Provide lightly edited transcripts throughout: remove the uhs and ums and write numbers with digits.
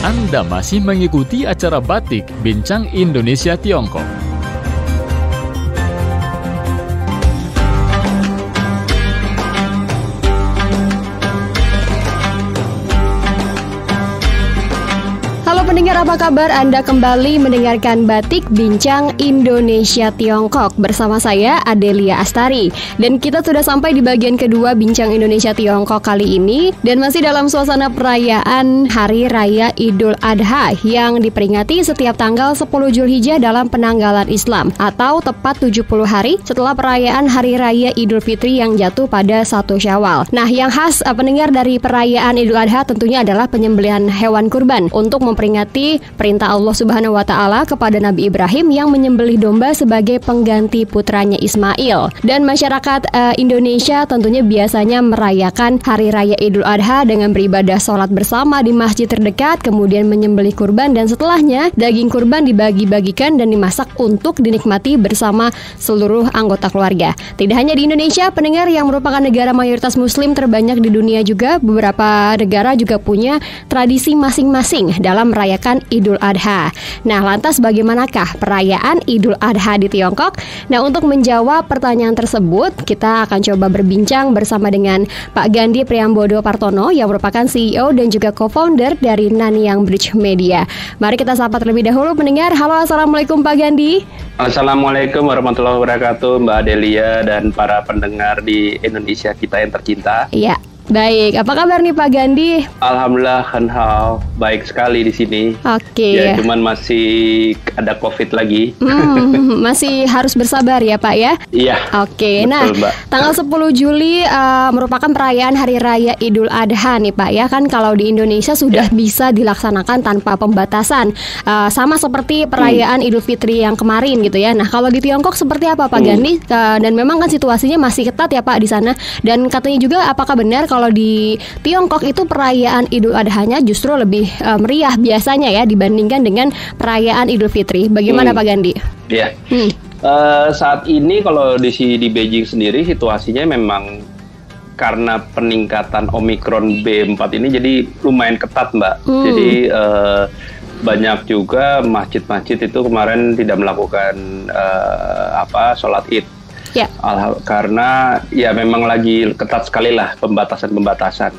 Anda masih mengikuti acara Batik Bincang Indonesia Tiongkok. Pendengar, apa kabar? Anda kembali mendengarkan Batik Bincang Indonesia Tiongkok bersama saya Adelia Astari. Dan kita sudah sampai di bagian kedua Bincang Indonesia Tiongkok kali ini, dan masih dalam suasana perayaan Hari Raya Idul Adha yang diperingati setiap tanggal 10 Zulhijjah dalam penanggalan Islam, atau tepat 70 hari setelah perayaan Hari Raya Idul Fitri yang jatuh pada 1 Syawal. Nah, yang khas pendengar dari perayaan Idul Adha tentunya adalah penyembelihan hewan kurban untuk memperingati perintah Allah Subhanahu wa Ta'ala kepada Nabi Ibrahim yang menyembelih domba sebagai pengganti putranya Ismail. Dan masyarakat Indonesia tentunya biasanya merayakan Hari Raya Idul Adha dengan beribadah sholat bersama di masjid terdekat, kemudian menyembelih kurban, dan setelahnya daging kurban dibagi-bagikan dan dimasak untuk dinikmati bersama seluruh anggota keluarga. Tidak hanya di Indonesia, pendengar, yang merupakan negara mayoritas muslim terbanyak di dunia juga, beberapa negara juga punya tradisi masing-masing dalam merayakan Idul Adha. Nah, lantas bagaimanakah perayaan Idul Adha di Tiongkok? Nah, untuk menjawab pertanyaan tersebut, kita akan coba berbincang bersama dengan Pak Gandhi Priambodo Partono yang merupakan CEO dan juga co-founder dari Nanyang Bridge Media. Mari kita sapa terlebih dahulu pendengar. Halo, Assalamualaikum Pak Gandhi. Assalamualaikum warahmatullahi wabarakatuh, Mbak Adelia dan para pendengar di Indonesia kita yang tercinta. Iya. Baik, apa kabar nih Pak Gandhi? Alhamdulillah, baik sekali di sini. Oke. Ya, cuman masih ada COVID lagi. Masih harus bersabar ya Pak ya? Iya. Oke, betul, nah Mbak. tanggal 10 Juli merupakan perayaan Hari Raya Idul Adha nih Pak ya. Kan kalau di Indonesia sudah bisa dilaksanakan tanpa pembatasan, sama seperti perayaan Idul Fitri yang kemarin gitu ya. Nah, kalau di Tiongkok seperti apa Pak Gandhi? Dan memang kan situasinya masih ketat ya Pak di sana. Dan katanya juga, apakah benar kalau di Tiongkok itu perayaan Idul Adha-nya justru lebih meriah biasanya ya dibandingkan dengan perayaan Idul Fitri? Bagaimana Pak Gandhi? Iya. Saat ini kalau di Beijing sendiri situasinya memang karena peningkatan Omikron B4 ini jadi lumayan ketat, Mbak. Jadi banyak juga masjid-masjid itu kemarin tidak melakukan sholat Id. Ya. Karena ya memang lagi ketat sekali lah pembatasan-pembatasan.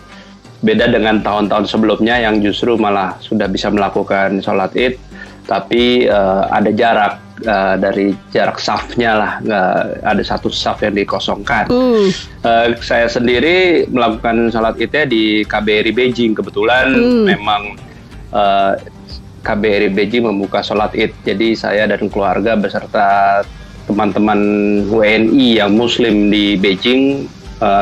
Beda dengan tahun-tahun sebelumnya yang justru malah sudah bisa melakukan sholat Id, tapi ada jarak dari jarak safnya lah, ada satu saf yang dikosongkan. Saya sendiri melakukan sholat Idnya di KBRI Beijing. Kebetulan memang KBRI Beijing membuka sholat Id, jadi saya dan keluarga beserta teman-teman WNI yang Muslim di Beijing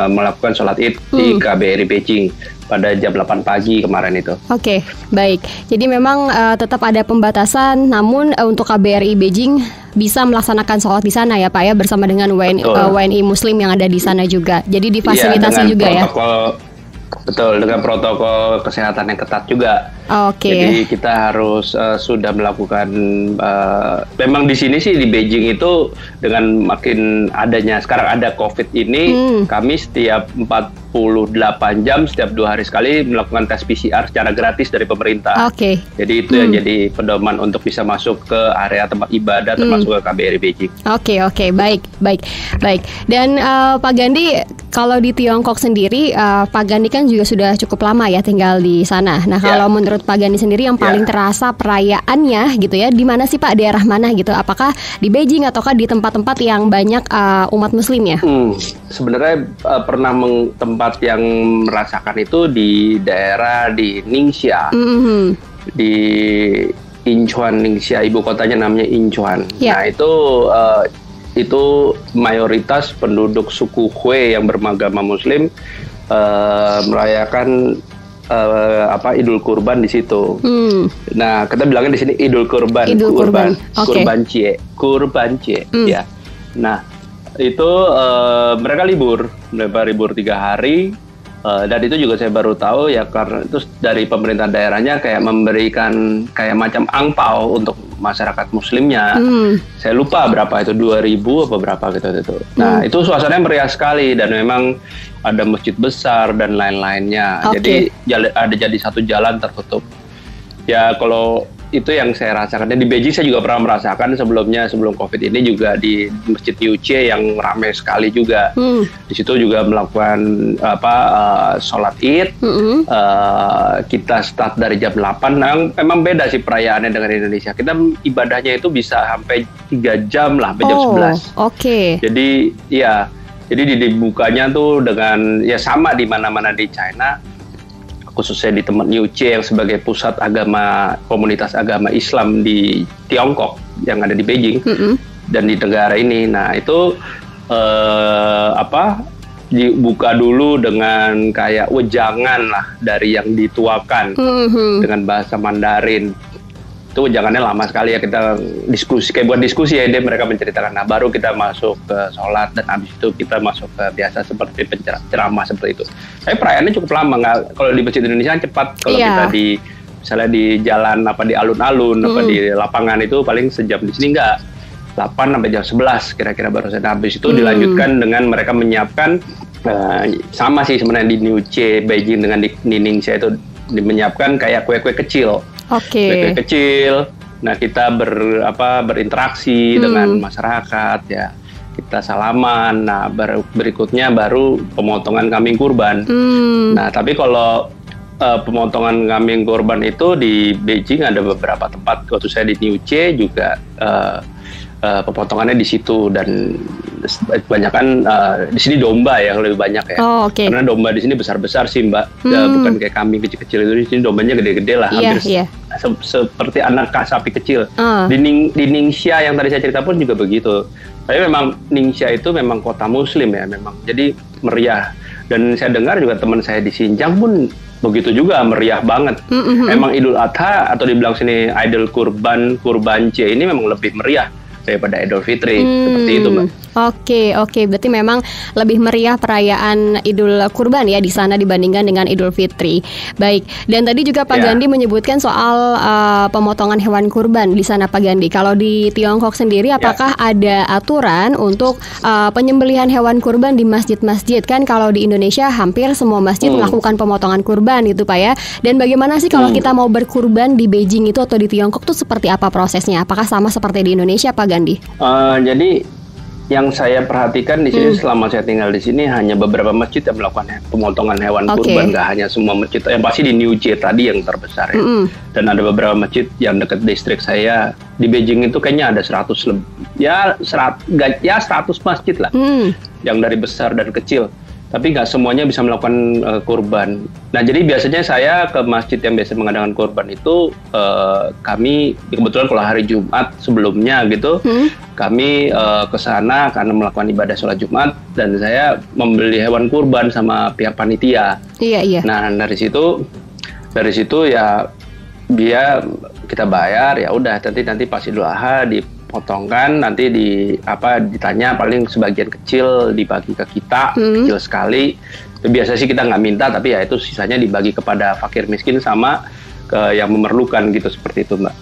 melakukan sholat Id di KBRI Beijing pada jam 8 pagi kemarin itu. Oke, baik. Jadi memang tetap ada pembatasan, namun untuk KBRI Beijing bisa melaksanakan sholat di sana ya Pak ya, bersama dengan WNI Muslim yang ada di sana juga. Jadi difasilitasi juga ya. Betul, dengan protokol kesehatan yang ketat juga. Oke. Jadi kita harus sudah melakukan. Memang di sini sih di Beijing itu dengan makin adanya sekarang ada COVID ini, kami setiap 48 jam setiap 2 hari sekali melakukan tes PCR secara gratis dari pemerintah. Oke. Jadi itu yang jadi pedoman untuk bisa masuk ke area tempat ibadah termasuk ke KBRI Beijing. Oke, baik. Dan Pak Gandhi, kalau di Tiongkok sendiri, Pak Gandhi kan juga sudah cukup lama ya tinggal di sana. Nah, kalau menurut Pak Gandhi sendiri yang paling terasa perayaannya gitu ya, di mana sih Pak, daerah mana gitu? Apakah di Beijing ataukah di tempat-tempat yang banyak umat Muslim ya? Sebenarnya pernah tempat yang merasakan itu di daerah di Ningxia, di Incheon, Ningxia, ibu kotanya namanya Incheon. Nah itu mayoritas penduduk suku Hui yang beragama Muslim merayakan Idul Kurban di situ. Nah, kita bilangnya di sini Idul Kurban. Kurban Cie. Ya. Nah, itu mereka libur 3 hari. Dan itu juga saya baru tahu ya, karena itu dari pemerintah daerahnya kayak memberikan kayak macam angpau untuk masyarakat muslimnya. Saya lupa berapa itu, 2.000 apa berapa gitu. Nah, itu suasananya meriah sekali dan memang ada masjid besar dan lain-lainnya. Jadi ada satu jalan tertutup. Ya kalau itu yang saya rasakan. Dan di Beijing saya juga pernah merasakan sebelumnya, sebelum COVID ini juga di Masjid Yuche yang ramai sekali juga. Di situ juga melakukan sholat Id. Kita start dari jam 8. Memang beda sih perayaannya dengan Indonesia. Kita ibadahnya itu bisa sampai 3 jam lah, sampai jam 11. Oke. Jadi ya, jadi dibukanya tuh dengan ya sama di mana-mana di China, khususnya di tempat Yuche yang sebagai pusat agama, komunitas agama Islam di Tiongkok yang ada di Beijing dan di negara ini. Nah itu dibuka dulu dengan kayak wejangan lah dari yang dituakan dengan bahasa Mandarin. Itu wejangannya lama sekali ya, kita diskusi, kayak buat diskusi ya, mereka menceritakan. Nah baru kita masuk ke sholat dan habis itu kita masuk ke biasa seperti ceramah seperti itu. Tapi perayaannya cukup lama, nggak, kalau di masjid Indonesia cepat. Kalau kita di misalnya di jalan di alun-alun di lapangan itu paling sejam. Di sini nggak, 8 sampai jam 11 kira-kira baru selesai. Habis itu dilanjutkan dengan mereka menyiapkan sama sih sebenarnya di Yuche Beijing dengan di Ningxia itu menyiapkan kayak kue-kue kecil. Kue-kue kecil. Nah kita berinteraksi dengan masyarakat ya. Kita salaman. Nah berikutnya baru pemotongan kambing kurban. Nah tapi kalau pemotongan kambing kurban itu di Beijing ada beberapa tempat. Waktu saya di Yuche juga pemotongannya di situ, dan kebanyakan di sini domba yang lebih banyak ya. Karena domba di sini besar-besar sih Mbak, bukan kayak kambing kecil-kecil itu. Di sini dombanya gede-gede lah, hampir seperti anak sapi kecil. Di Ningxia yang tadi saya cerita pun juga begitu. Tapi memang Ningxia itu memang kota Muslim ya, memang jadi meriah. Dan saya dengar juga teman saya di Xinjiang pun begitu juga, meriah banget. Memang Idul Adha atau dibilang sini Idul Kurban ini memang lebih meriah daripada Idul Fitri, seperti itu Mbak. Oke, berarti memang lebih meriah perayaan Idul Kurban ya di sana dibandingkan dengan Idul Fitri. Baik, dan tadi juga Pak Gandhi menyebutkan soal pemotongan hewan kurban di sana Pak Gandhi. Kalau di Tiongkok sendiri, apakah ada aturan untuk penyembelihan hewan kurban di masjid-masjid? Kan kalau di Indonesia hampir semua masjid melakukan pemotongan kurban gitu Pak ya. Dan bagaimana sih kalau kita mau berkurban di Beijing itu atau di Tiongkok tuh seperti apa prosesnya? Apakah sama seperti di Indonesia Pak Gandhi? Jadi yang saya perhatikan di sini selama saya tinggal di sini hanya beberapa masjid yang melakukan pemotongan hewan kurban, nggak hanya semua masjid. Yang pasti di Yuche tadi yang terbesar ya. Dan ada beberapa masjid yang dekat distrik saya di Beijing itu kayaknya ada 100 masjid lah, yang dari besar dan kecil. Tapi nggak semuanya bisa melakukan kurban. Nah jadi biasanya saya ke masjid yang biasa mengadakan kurban itu kami kebetulan kalau hari Jumat sebelumnya gitu kami ke sana karena melakukan ibadah sholat Jumat, dan saya membeli hewan kurban sama pihak panitia. Iya. Nah dari situ ya dia kita bayar, ya udah nanti pas Idul Adha dipotongkan, nanti ditanya paling sebagian kecil dibagi ke kita, kecil sekali. Biasa sih kita nggak minta, tapi ya itu sisanya dibagi kepada fakir miskin sama yang memerlukan gitu, seperti itu Mbak.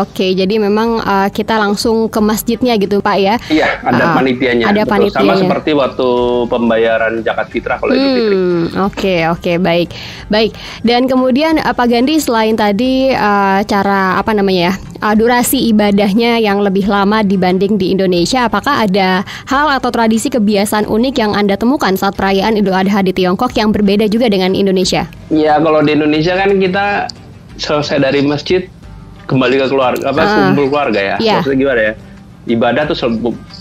Oke. Jadi memang kita langsung ke masjidnya gitu Pak ya? Iya, ada panitianya. Ada panitianya. Sama seperti waktu pembayaran zakat fitrah kalau Idul Fitri. Oke, baik. Dan kemudian Pak Gandhi, selain tadi durasi ibadahnya yang lebih lama dibanding di Indonesia, apakah ada hal atau tradisi kebiasaan unik yang Anda temukan saat perayaan Idul Adha di Tiongkok yang berbeda juga dengan Indonesia? Ya kalau di Indonesia kan kita selesai dari masjid kembali ke keluarga, kumpul keluarga ya. Maksudnya gimana ya? Ibadah tuh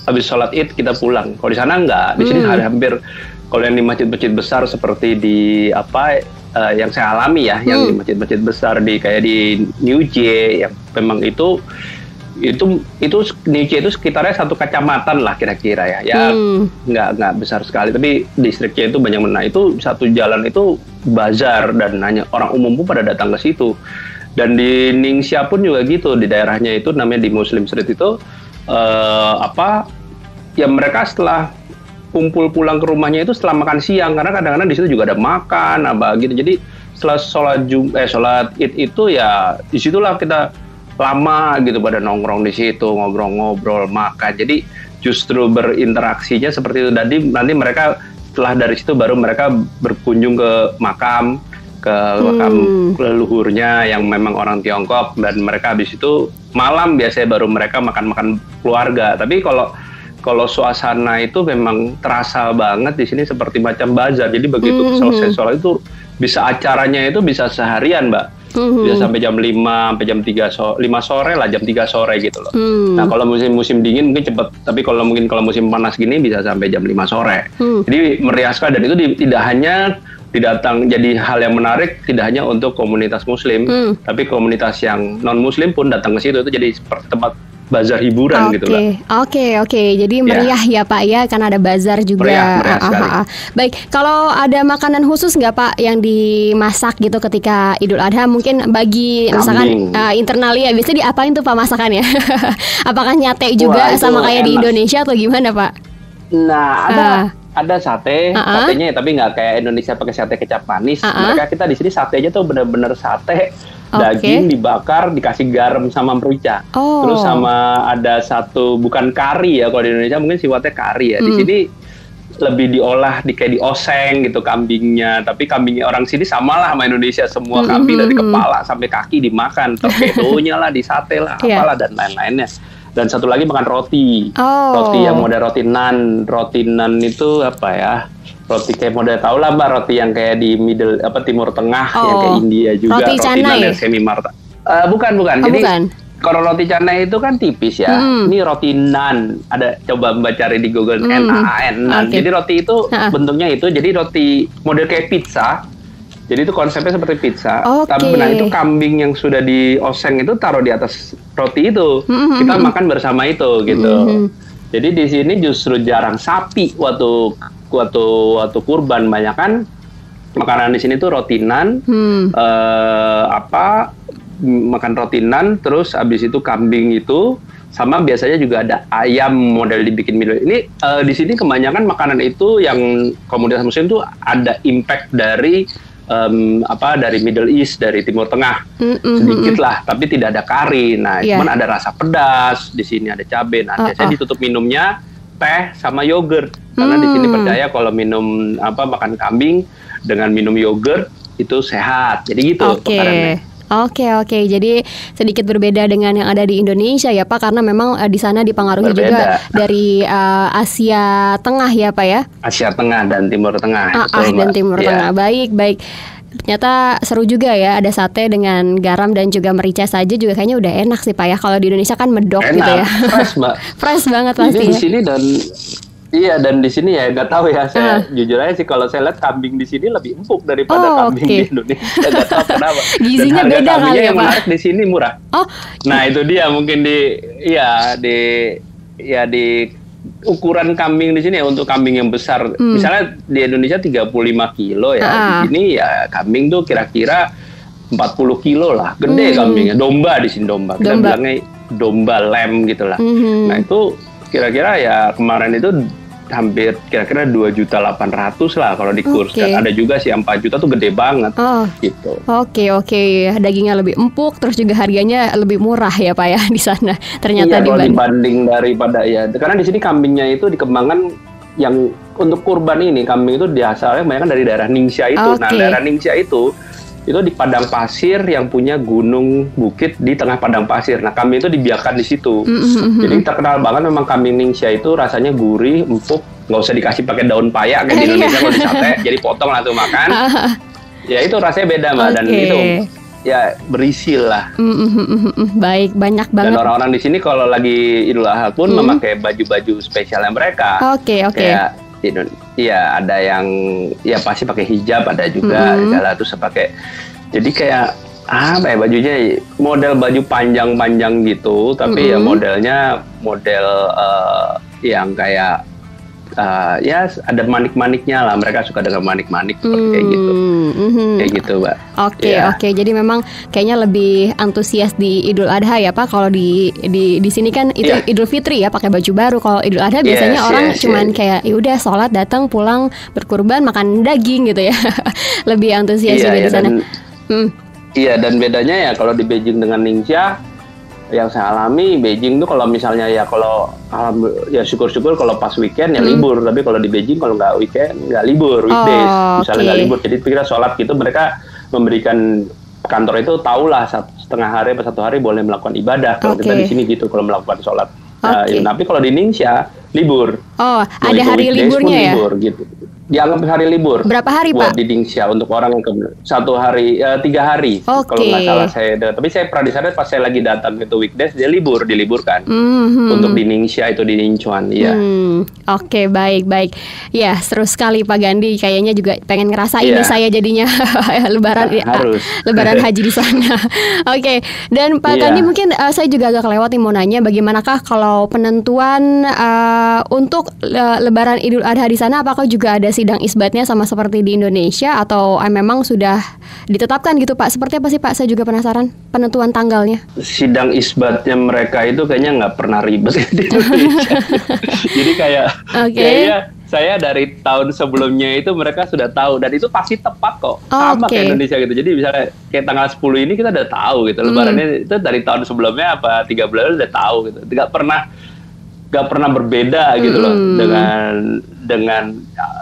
habis sholat Id kita pulang. Kalau di sana enggak, di sini hampir kalau yang di masjid-masjid besar seperti di yang saya alami ya, yang di masjid-masjid besar kayak di Yuche yang memang itu Yuche itu sekitarnya 1 kecamatan lah kira-kira ya. Ya nggak besar sekali, tapi distriknya itu banyak. Nah itu satu jalan itu bazar dan hanya orang umum pun pada datang ke situ. Dan di Ningxia pun juga gitu, di daerahnya itu namanya di Muslim Street itu ya mereka setelah kumpul pulang ke rumahnya itu setelah makan siang, karena kadang-kadang di situ juga ada makan gitu. Jadi setelah sholat Id itu ya disitulah kita lama gitu pada nongkrong di situ, ngobrol-ngobrol, makan. Jadi justru berinteraksinya seperti itu. Nanti mereka setelah dari situ baru mereka berkunjung ke makam, ke leluhurnya yang memang orang Tiongkok, dan mereka habis itu malam biasanya baru mereka makan keluarga. Tapi kalau suasana itu memang terasa banget di sini seperti macam bazar. Jadi begitu selesai sholat itu bisa acaranya itu bisa seharian, Mbak. Bisa sampai jam 5, sampai jam 5 sore lah, jam 3 sore gitu loh. Nah, kalau musim dingin mungkin cepet, tapi kalau musim panas gini bisa sampai jam 5 sore. Jadi meriah sekali, dan itu tidak hanya jadi hal yang menarik, tidak hanya untuk komunitas muslim, tapi komunitas yang non-muslim pun datang ke situ. Itu jadi seperti tempat bazar hiburan gitu lah. Oke. Jadi meriah ya Pak ya, karena ada bazar juga. Meriah sekali. Baik, kalau ada makanan khusus nggak Pak yang dimasak gitu ketika Idul Adha? Mungkin bagi misalkan internali ya, biasanya diapain tuh Pak masakannya? Apakah nyate juga sama kayak di Indonesia atau gimana Pak? Nah, ada sate, satenya tapi nggak kayak Indonesia pakai sate kecap manis. Kita di sini satenya tuh bener-bener sate. Daging dibakar, dikasih garam sama merica. Terus sama ada satu, bukan kari ya, kalau di Indonesia mungkin sifatnya kari ya. Di sini lebih diolah kayak dioseng gitu kambingnya. Tapi kambingnya orang sini samalah sama Indonesia. Semua kambing dari kepala sampai kaki dimakan. Torpedonya lah, di sate lah, apalah dan lain-lainnya. Dan satu lagi makan roti. Roti yang model roti nan. Roti nan itu apa ya? Roti kayak model tau lah Mbak, roti yang kayak di Timur Tengah, yang kayak India juga. Roti canai. Bukan. Jadi bukan. Kalau roti canai itu kan tipis ya. Ini roti nan. Ada, coba Mbak cari di Google, NAN. Jadi roti itu bentuknya itu, jadi roti model kayak pizza. Jadi itu konsepnya seperti pizza. Tapi itu kambing yang sudah dioseng itu taruh di atas roti itu. Kita makan bersama itu gitu. Jadi di sini justru jarang sapi waktu kurban, banyak kan makanan di sini tuh roti nan, makan roti nan, terus abis itu kambing itu, sama biasanya juga ada ayam model dibikin Middle. Ini di sini kebanyakan makanan itu yang komunitas muslim tuh ada impact dari dari Middle East, dari Timur Tengah, sedikit lah, tapi tidak ada kari. Nah, cuman ada rasa pedas, di sini ada cabai. Nah, biasanya ditutup minumnya teh sama yogurt, karena di sini percaya kalau makan kambing dengan minum yogurt itu sehat. Jadi gitu. Oke. Jadi sedikit berbeda dengan yang ada di Indonesia ya Pak, karena memang di sana dipengaruhi juga dari Asia Tengah ya Pak ya. Asia Tengah dan Timur Tengah. Timur Tengah. Baik. Ternyata seru juga ya, ada sate dengan garam dan juga merica saja juga kayaknya udah enak sih Pak ya. Kalau di Indonesia kan medok gitu ya. Fresh Mbak. Fresh banget pasti. Ini di sini dan di sini ya nggak tahu ya, saya jujur aja sih, kalau saya lihat kambing di sini lebih empuk daripada kambing di Indonesia. Nggak tahu kenapa. Gizinya dan harga beda kali ya yang Pak. Menarik di sini murah. Nah itu dia mungkin di ukuran kambing di sini ya, untuk kambing yang besar. Misalnya di Indonesia 35 kilo ya, di sini ya kambing tuh kira-kira 40 kilo lah, gede kambingnya. Domba di sini, domba. Kita bilangnya domba lem gitu lah. Nah itu kira-kira ya kemarin itu hampir kira-kira 2.800.000 lah kalau dikurskan. Ada juga sih yang 4 juta tuh gede banget gitu. Oke. Dagingnya lebih empuk, terus juga harganya lebih murah ya Pak ya di sana. Ternyata dibanding daripada karena di sini kambingnya itu dikembangkan yang untuk kurban ini, kambing itu asalnya banyak dari daerah Ningxia itu. Nah, daerah Ningxia itu di padang pasir yang punya gunung bukit di tengah padang pasir. Nah, kambing itu dibiarkan di situ. Jadi terkenal banget memang kambing Ningxia itu rasanya gurih, empuk, nggak usah dikasih pakai daun payak kayak di Indonesia kalau di sate, jadi potong langsung makan. Ya itu rasanya beda Mbak, dan itu ya berisi lah. Baik, banyak banget. Dan orang-orang di sini kalau lagi Idul Adha pun memakai baju-baju spesialnya mereka. Kayak iya, ada yang pasti pakai hijab, ada juga segala, terus pakai, jadi kayak bajunya model baju panjang-panjang gitu, tapi ya modelnya yang kayak ada manik-maniknya lah. Mereka suka dengan manik-manik seperti kayak gitu. Kayak gitu, Mbak. Oke. Jadi memang kayaknya lebih antusias di Idul Adha ya Pak. Kalau di sini kan itu Idul Fitri ya, pakai baju baru. Kalau Idul Adha biasanya orang cuman kayak ya udah sholat, datang, pulang, berkurban, makan daging gitu ya. Lebih antusias juga di sana. Iya, dan bedanya ya kalau di Beijing dengan Ningxia, yang saya alami Beijing tuh kalau misalnya syukur-syukur kalau pas weekend ya libur, tapi kalau di Beijing kalau nggak weekend nggak libur, weekdays misalnya nggak libur, jadi kita sholat gitu mereka memberikan kantor itu tahulah 1,5 hari atau 1 hari boleh melakukan ibadah. Kalau kita di sini gitu, kalau melakukan sholat. Tapi kalau di Indonesia libur. Oh, ada hari liburnya ya? Libur, gitu. Dianggap hari libur. Berapa hari, buat Pak? Di Indonesia untuk orang yang 1 hari, 3 hari. Kalau nggak salah saya. Tapi saya pernah di sana pas saya lagi datang itu weekdays, dia diliburkan. Untuk di Indonesia itu di Incheon, ya. Oke, baik. Ya, seru sekali Pak Gandhi. Kayaknya juga pengen ngerasain nih saya jadinya Lebaran harus. Lebaran haji di sana. Oke, dan Pak Gandhi mungkin saya juga agak kelewat nih mau nanya, bagaimanakah kalau penentuan untuk Lebaran Idul Adha di sana? Apakah juga ada sidang isbatnya sama seperti di Indonesia atau memang sudah ditetapkan gitu Pak? Seperti apa sih Pak? Saya juga penasaran penentuan tanggalnya. Sidang isbatnya mereka itu kayaknya nggak pernah ribet di Indonesia. Jadi kayaknya saya dari tahun sebelumnya itu mereka sudah tahu dan itu pasti tepat kok. Sama kayak Indonesia gitu. Jadi misalnya kayak tanggal 10 ini kita udah tahu gitu. Lebarannya itu dari tahun sebelumnya apa 3 bulan udah tahu gitu. Gak pernah berbeda gitu loh dengan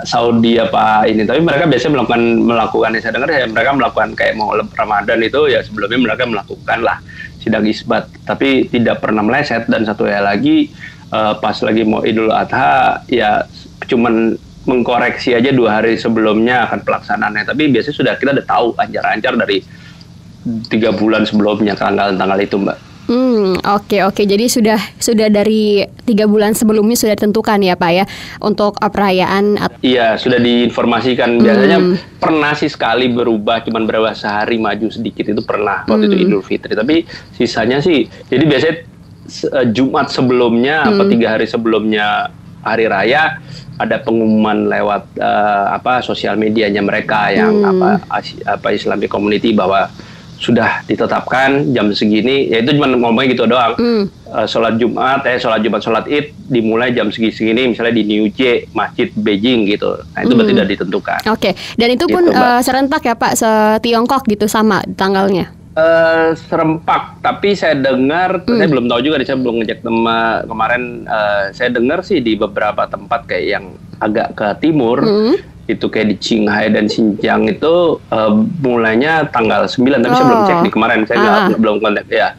Saudi apa ini. Tapi mereka biasanya melakukan saya dengar ya mereka melakukan kayak mau Ramadan itu ya sebelumnya mereka melakukan lah sidang isbat. Tapi tidak pernah meleset. Dan satu hal lagi pas lagi mau Idul Adha ya cuman mengkoreksi aja 2 hari sebelumnya akan pelaksanaannya. Tapi biasanya kita udah tahu ancar-ancar dari 3 bulan sebelumnya tanggal itu Mbak. Oke. Jadi sudah dari 3 bulan sebelumnya sudah ditentukan ya Pak ya untuk perayaan. Iya, sudah diinformasikan. Biasanya pernah sih sekali berubah, cuman berubah sehari maju sedikit itu pernah waktu itu Idul Fitri. Tapi sisanya sih, jadi biasanya Jumat sebelumnya atau 3 hari sebelumnya hari raya ada pengumuman lewat sosial medianya mereka yang Islamic Community bahwa sudah ditetapkan jam segini, ya itu cuma ngomongnya gitu doang. Sholat Jumat Id dimulai jam segini, misalnya di New J, Masjid Beijing gitu. Nah itu berarti sudah ditentukan. Oke. Dan itu pun serentak ya Pak, se-Tiongkok gitu sama tanggalnya? Serempak, tapi saya dengar, saya belum tahu juga, saya belum ngecek kemarin. Saya dengar sih di beberapa tempat kayak yang agak ke timur. Itu kayak di Qinghai dan Xinjiang itu mulainya tanggal 9, tapi saya belum cek di kemarin, saya belum kontak ya.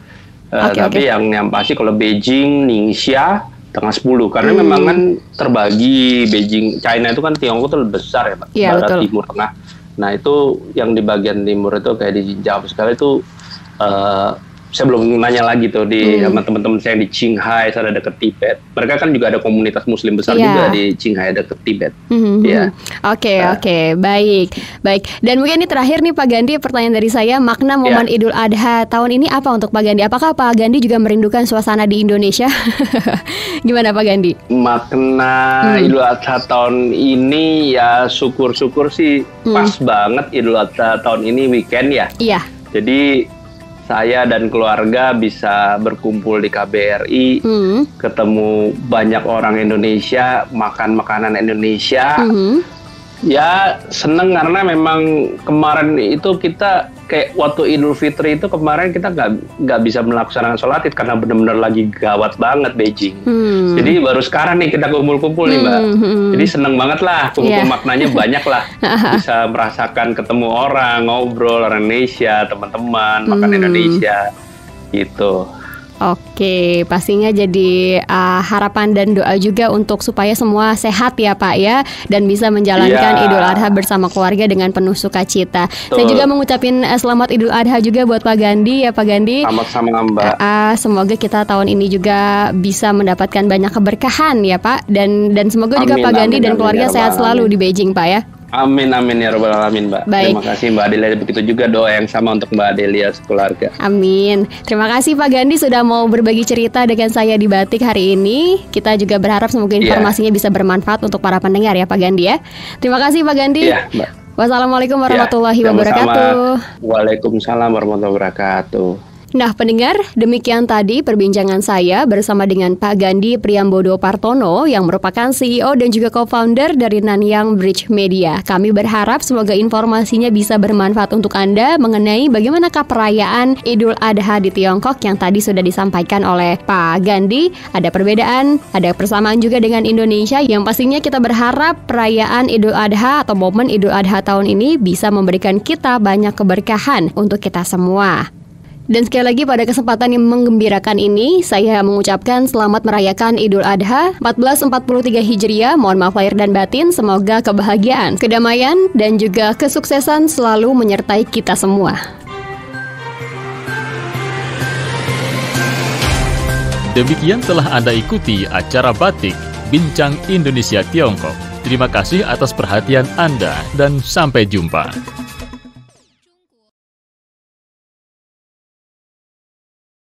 Tapi yang pasti kalau Beijing, Ningxia tanggal 10 karena memang kan terbagi Beijing, China itu kan Tiongkok itu lebih besar ya Pak, barat, timur, tengah. Nah itu yang di bagian timur itu kayak di Xinjiang sekali itu saya belum nanya lagi tuh sama teman-teman saya yang di Qinghai, saya ada dekat Tibet. Mereka kan juga ada komunitas Muslim besar juga di Qinghai dekat Tibet. Oke, baik. Dan mungkin ini terakhir nih Pak Gandhi, pertanyaan dari saya, makna momen Idul Adha tahun ini apa untuk Pak Gandhi? Apakah Pak Gandhi juga merindukan suasana di Indonesia? Gimana Pak Gandhi? Makna Idul Adha tahun ini ya syukur-syukur sih pas banget Idul Adha tahun ini weekend ya. Iya. Jadi saya dan keluarga bisa berkumpul di KBRI, ketemu banyak orang Indonesia, makan makanan Indonesia. Ya seneng karena memang kemarin itu kita kayak waktu Idul Fitri itu kemarin kita nggak bisa melaksanakan sholat Id karena benar-benar lagi gawat banget Beijing. Jadi baru sekarang nih kita kumpul-kumpul nih Mbak. Jadi seneng banget lah, kumpul maknanya banyak lah. Bisa merasakan ketemu orang, ngobrol orang Indonesia, teman-teman, makan Indonesia gitu. Oke, pastinya jadi harapan dan doa juga untuk supaya semua sehat ya Pak ya, dan bisa menjalankan Idul Adha bersama keluarga dengan penuh sukacita. Saya juga mengucapin selamat Idul Adha juga buat Pak Gandhi ya Pak Gandhi. Sama-sama Mbak. Semoga kita tahun ini juga bisa mendapatkan banyak keberkahan ya Pak, dan semoga juga Pak Gandhi dan keluarga sehat selalu di Beijing Pak ya. Amin ya rabbal alamin Mbak. Baik. Terima kasih Mbak Adelia, begitu juga doa yang sama untuk Mbak Adelia sekeluarga. Amin. Terima kasih Pak Gandhi sudah mau berbagi cerita dengan saya di Batik hari ini. Kita juga berharap semoga informasinya bisa bermanfaat untuk para pendengar ya Pak Gandhi ya. Terima kasih Pak Gandhi. Iya Mbak. Wassalamualaikum warahmatullahi wabarakatuh. Waalaikumsalam warahmatullahi wabarakatuh. Nah pendengar, demikian tadi perbincangan saya bersama dengan Pak Gandhi Priambodo Partono yang merupakan CEO dan juga co-founder dari Nanyang Bridge Media. Kami berharap semoga informasinya bisa bermanfaat untuk Anda mengenai bagaimanakah perayaan Idul Adha di Tiongkok yang tadi sudah disampaikan oleh Pak Gandhi. Ada perbedaan, ada persamaan juga dengan Indonesia, yang pastinya kita berharap perayaan Idul Adha atau momen Idul Adha tahun ini bisa memberikan kita banyak keberkahan untuk kita semua. Dan sekali lagi pada kesempatan yang menggembirakan ini, saya mengucapkan selamat merayakan Idul Adha 1443 Hijriah. Mohon maaf lahir dan batin, semoga kebahagiaan, kedamaian, dan juga kesuksesan selalu menyertai kita semua. Demikian telah Anda ikuti acara Batik Bincang Indonesia Tiongkok. Terima kasih atas perhatian Anda dan sampai jumpa.